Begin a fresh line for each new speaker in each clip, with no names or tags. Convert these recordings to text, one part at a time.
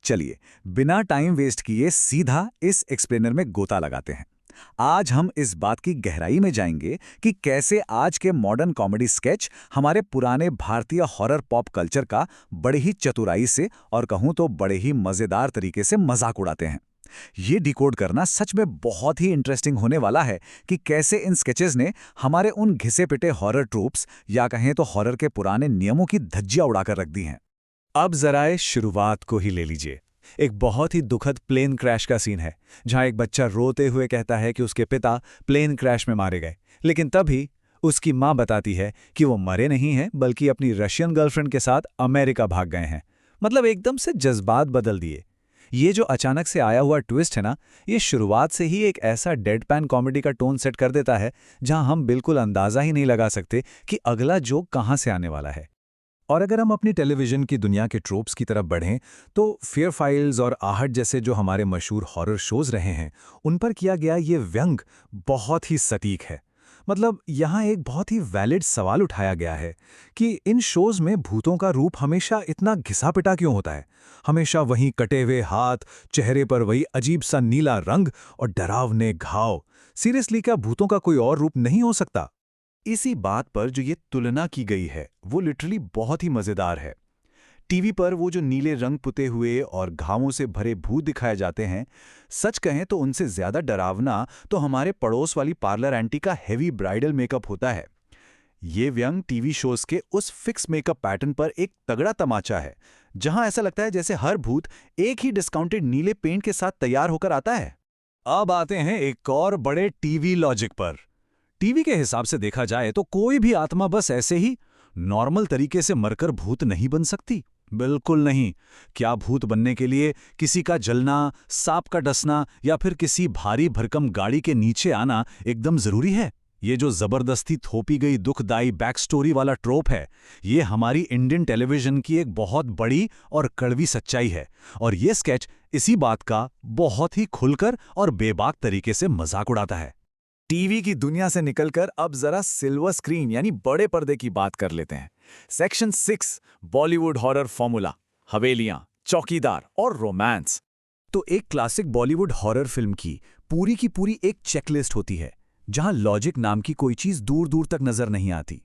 चलिए, बिना time waste किए सीधा इस एक्सप्लेनर में गोता लगाते हैं। आज हम इस बात की गहराई में जाएंगे कि कैसे आज के मॉडर्न कॉमेडी स्केच हमारे पुराने भारतीय हॉरर पॉप कल्चर का बड़े ही चतुराई से और कहूं तो बड़े ही मजेदार तरीके से मजाक उड़ाते हैं। ये डिकोड करना सच में बहुत ही इंटरेस्टिंग होने वाला है कि कैसे इन स्केचेस ने हमारे उन घिसे पिटे हॉरर ट्रूप्स या कहें तो हॉरर के पुराने नियमों की धज्जियां उड़ाकर रख दी हैं। अब जरा इस शुरुआत को ही ले लीजिए। एक बहुत ही दुखद प्लेन क्रैश का सीन है, जहां एक बच्चा रोते हुए कहता है कि उसके पिता प्लेन क्रैश में मारे गए, लेकिन तभी उसकी मां बताती है कि वो मरे नहीं हैं बल्कि अपनी रशियन गर्लफ्रेंड के साथ अमेरिका भाग गए हैं। मतलब एकदम से जज्बात बदल दिए। ये जो अचानक से आया हुआ ट्विस्ट है ना, ये शुरुआत से ही एक ऐसा डेडपैन कॉमेडी का टोन सेट कर देता है जहां हम बिल्कुल अंदाजा ही नहीं लगा सकते कि अगला जोक कहां से आने वाला है। और अगर हम अपनी टेलीविजन की दुनिया के ट्रोप्स की तरफ बढ़ें, तो फियर फाइल्स और आहट जैसे जो हमारे मशहूर हॉरर शोज रहे हैं, उन पर किया गया ये व्यंग बहुत ही सटीक है। मतलब यहाँ एक बहुत ही वैलिड सवाल उठाया गया है कि इन शोज में भूतों का रूप हमेशा इतना घिसा-पिटा क्यों होता है। हमेशा वही कटे हुए हाथ, चेहरे पर वही अजीब सा नीला रंग और डरावने घाव। सीरियसली, क्या भूतों का कोई और रूप नहीं हो सकता? इसी बात पर जो ये तुलना की गई है वो लिटरली बहुत ही मजेदार है। टीवी पर वो जो नीले रंग पुते हुए और घावों से भरे भूत दिखाए जाते हैं, सच कहें तो उनसे ज्यादा डरावना तो हमारे पड़ोस वाली पार्लर आंटी का हेवी ब्राइडल मेकअप होता है। ये व्यंग टीवी शोज के उस फिक्स मेकअप पैटर्न पर एक तगड़ा तमाचा है, जहां ऐसा लगता है जैसे हर भूत एक ही डिस्काउंटेड नीले पेंट के साथ तैयार होकर आता है। अब आते हैं एक और बड़े टीवी लॉजिक पर। टीवी के हिसाब से देखा जाए तो कोई भी आत्मा बस ऐसे ही नॉर्मल तरीके से मरकर भूत नहीं बन सकती। बिल्कुल नहीं। क्या भूत बनने के लिए किसी का जलना, सांप का डसना या फिर किसी भारी भरकम गाड़ी के नीचे आना एकदम जरूरी है? ये जो जबरदस्ती थोपी गई दुखदाई बैक स्टोरी वाला ट्रोप है, ये हमारी इंडियन टेलीविजन की एक बहुत बड़ी और कड़वी सच्चाई है। और ये स्केच इसी बात का बहुत ही खुलकर और बेबाक तरीके से मजाक उड़ाता है। टीवी की दुनिया से निकलकर अब जरा सिल्वर स्क्रीन यानी बड़े पर्दे की बात कर लेते हैं। सेक्शन 6, बॉलीवुड हॉरर फॉर्मूला, हवेलियां, चौकीदार और रोमांस। तो एक क्लासिक बॉलीवुड हॉरर फिल्म की पूरी एक चेकलिस्ट होती है, जहां लॉजिक नाम की कोई चीज दूर दूर तक नजर नहीं आती।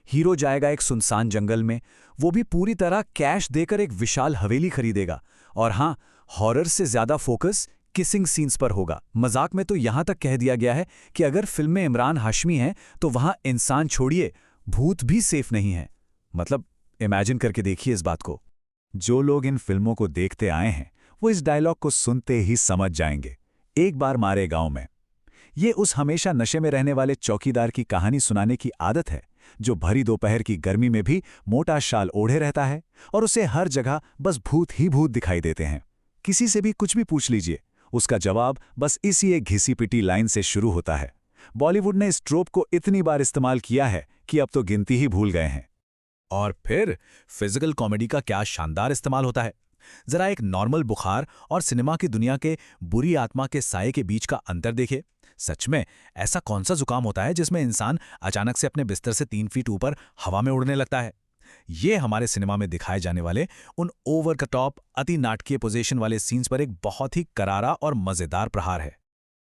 हीरो जाएगा एक सुनसान जंगल में, वो भी पूरी तरह कैश देकर एक विशाल हवेली खरीदेगा। और हाँ, हॉरर से ज्यादा फोकस किसिंग सीन्स पर होगा। मजाक में तो यहां तक कह दिया गया है कि अगर फिल्म में इमरान हाशमी है तो वहां इंसान छोड़िए, भूत भी सेफ नहीं है। मतलब इमेजिन करके देखिए इस बात को। जो लोग इन फिल्मों को देखते आए हैं वो इस डायलॉग को सुनते ही समझ जाएंगे। एक बार मारे गांव में। ये उस हमेशा नशे में रहने वाले चौकीदार की कहानी सुनाने की आदत है, जो भरी दोपहर की गर्मी में भी मोटा शाल ओढ़े रहता है और उसे हर जगह बस भूत ही भूत दिखाई देते हैं। किसी से भी कुछ भी पूछ लीजिए, उसका जवाब बस इसी एक घिसी पिटी लाइन से शुरू होता है। बॉलीवुड ने इस ट्रोप को इतनी बार इस्तेमाल किया है कि अब तो गिनती ही भूल गए हैं। और फिर फिजिकल कॉमेडी का क्या शानदार इस्तेमाल होता है। जरा एक नॉर्मल बुखार और सिनेमा की दुनिया के बुरी आत्मा के साये के बीच का अंतर देखिए। सच में ऐसा कौन सा जुकाम होता है जिसमें इंसान अचानक से अपने बिस्तर से 3 फीट ऊपर हवा में उड़ने लगता है? ये हमारे सिनेमा में दिखाए जाने वाले उन ओवर द टॉप अति नाटकीय पोजीशन वाले सीन्स पर एक बहुत ही करारा और मजेदार प्रहार है।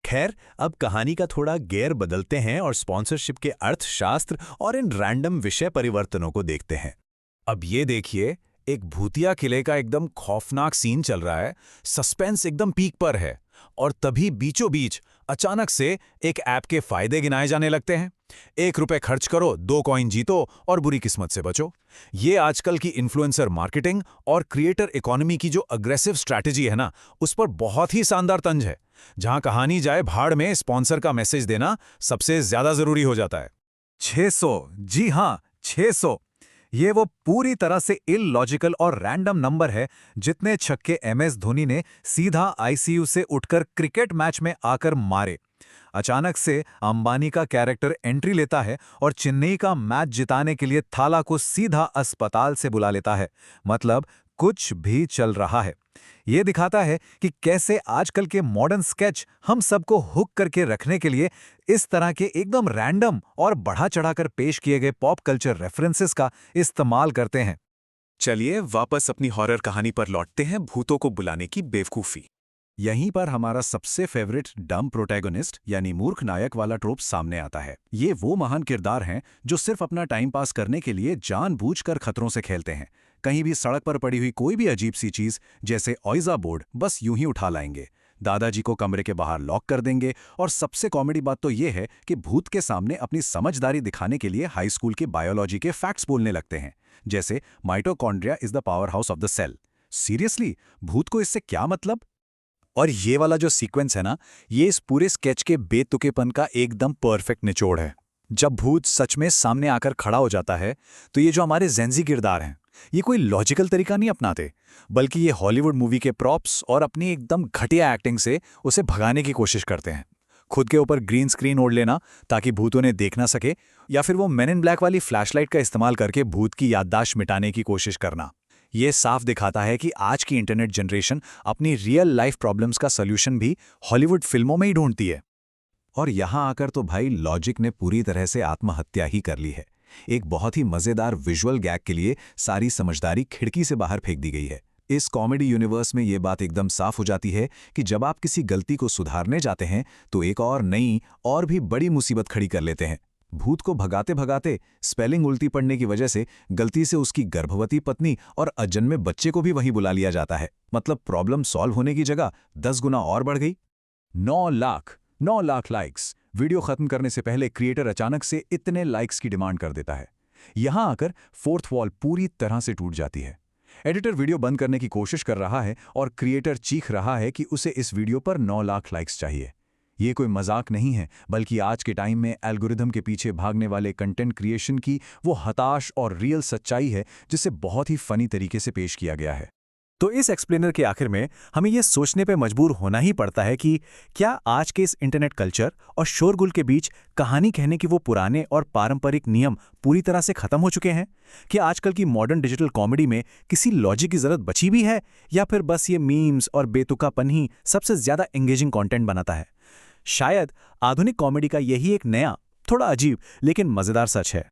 खैर, अब कहानी का थोड़ा गेयर बदलते हैं और स्पॉन्सरशिप के अर्थशास्त्र और इन रैंडम विषय परिवर्तनों को देखते हैं। अब ये देखिए, एक भूतिया किले का एकदम खौफनाक सीन चल रहा है, सस्पेंस एकदम पीक पर है, और तभी बीचों बीच अचानक से एक ऐप के फायदे गिनाए जाने लगते हैं। 1 रुपए खर्च करो, 2 कॉइन जीतो और बुरी किस्मत से बचो। ये आजकल की इन्फ्लुएंसर मार्केटिंग और क्रिएटर इकोनॉमी की जो अग्रेसिव स्ट्रैटेजी है ना, उस पर बहुत ही शानदार तंज है। जहां कहानी जाए भाड़ में, स्पॉन्सर का मैसेज देना सबसे ज्यादा जरूरी हो जाता है। 600, जी हां, 600। ये वो पूरी तरह से इलॉजिकल और रैंडम नंबर है जितने छक्के एमएस धोनी ने सीधा आईसीयू से उठकर क्रिकेट मैच में आकर मारे। अचानक से अंबानी का कैरेक्टर एंट्री लेता है और चेन्नई का मैच जिताने के लिए थाला को सीधा अस्पताल से बुला लेता है। मतलब कुछ भी चल रहा है। ये दिखाता है कि कैसे आजकल के मॉडर्न स्केच हम सबको हुक करके रखने के लिए इस तरह के एकदम रैंडम और बढ़ा चढ़ाकर पेश किए गए पॉप कल्चर रेफरेंसेस का इस्तेमाल करते हैं।
चलिए वापस अपनी हॉरर कहानी पर लौटते हैं, भूतों को बुलाने की बेवकूफी।
यहीं पर हमारा सबसे फेवरेट डम प्रोटैगनिस्ट यानी मूर्ख नायक वाला ट्रोप सामने आता है। ये वो महान किरदार हैं जो सिर्फ अपना टाइम पास करने के लिए जानबूझकर खतरों से खेलते हैं। कहीं भी सड़क पर पड़ी हुई कोई भी अजीब सी चीज जैसे ऑइजा बोर्ड बस यूं ही उठा लाएंगे, दादाजी को कमरे के बाहर लॉक कर देंगे और सबसे कॉमेडी बात तो ये है कि भूत के सामने अपनी समझदारी दिखाने के लिए हाई स्कूल के बायोलॉजी के फैक्ट्स बोलने लगते हैं, जैसे mitochondria is the power house of the cell. Seriously, भूत को इससे क्या मतलब? और ये वाला जो सीक्वेंस है ना, ये इस पूरे स्केच के बेतुकेपन का एकदम परफेक्ट निचोड़ है। जब भूत सच में सामने आकर खड़ा हो जाता है तो ये जो हमारे जेंजी किरदार हैं, ये कोई लॉजिकल तरीका नहीं अपनाते, बल्कि ये हॉलीवुड मूवी के प्रॉप्स और अपनी एकदम घटिया एक्टिंग से उसे भगाने की कोशिश करते हैं। खुद के ऊपर ग्रीन स्क्रीन ओढ़ लेना ताकि भूत उन्हें देख ना सके, या फिर वो मेन इन ब्लैक वाली फ्लैशलाइट का इस्तेमाल करके भूत की याददाश्त मिटाने की कोशिश करना। ये साफ दिखाता है कि आज की इंटरनेट जनरेशन अपनी रियल लाइफ प्रॉब्लम्स का सॉल्यूशन भी हॉलीवुड फिल्मों में ही ढूंढती है। और यहां आकर तो भाई लॉजिक ने पूरी तरह से आत्महत्या ही कर ली है। एक बहुत ही मजेदार विजुअल गैग के लिए सारी समझदारी खिड़की से बाहर फेंक दी गई है। इस कॉमेडी यूनिवर्स में ये बात एकदम साफ हो जाती है कि जब आप किसी गलती को सुधारने जाते हैं तो एक और नई और भी बड़ी मुसीबत खड़ी कर लेते हैं। भूत को भगाते भगाते स्पेलिंग उल्टी पड़ने की वजह से गलती से उसकी गर्भवती पत्नी और अजन्मे बच्चे को भी वहीं बुला लिया जाता है। मतलब प्रॉब्लम सॉल्व होने की जगह 10 गुना और बढ़ गई। 9 लाख लाइक्स। वीडियो खत्म करने से पहले क्रिएटर अचानक से इतने लाइक्स की डिमांड कर देता है। यहां आकर फोर्थ वॉल पूरी तरह से टूट जाती है। एडिटर वीडियो बंद करने की कोशिश कर रहा है और क्रिएटर चीख रहा है कि उसे इस वीडियो पर 9 लाख लाइक्स चाहिए। ये कोई मजाक नहीं है, बल्कि आज के टाइम में एल्गोरिदम के पीछे भागने वाले कंटेंट क्रिएशन की वो हताश और रियल सच्चाई है, जिसे बहुत ही फनी तरीके से पेश किया गया है। तो इस एक्सप्लेनर के आखिर में हमें यह सोचने पे मजबूर होना ही पड़ता है कि क्या आज के इस इंटरनेट कल्चर और शोरगुल के बीच कहानी कहने के वो पुराने और पारंपरिक नियम पूरी तरह से खत्म हो चुके हैं? क्या आजकल की मॉडर्न डिजिटल कॉमेडी में किसी लॉजिक की जरूरत बची भी है, या फिर बस ये मीम्स और बेतुकापन ही सबसे ज्यादा एंगेजिंग कंटेंट बनाता है? शायद आधुनिक कॉमेडी का यही एक नया, थोड़ा अजीब लेकिन मजेदार सच है।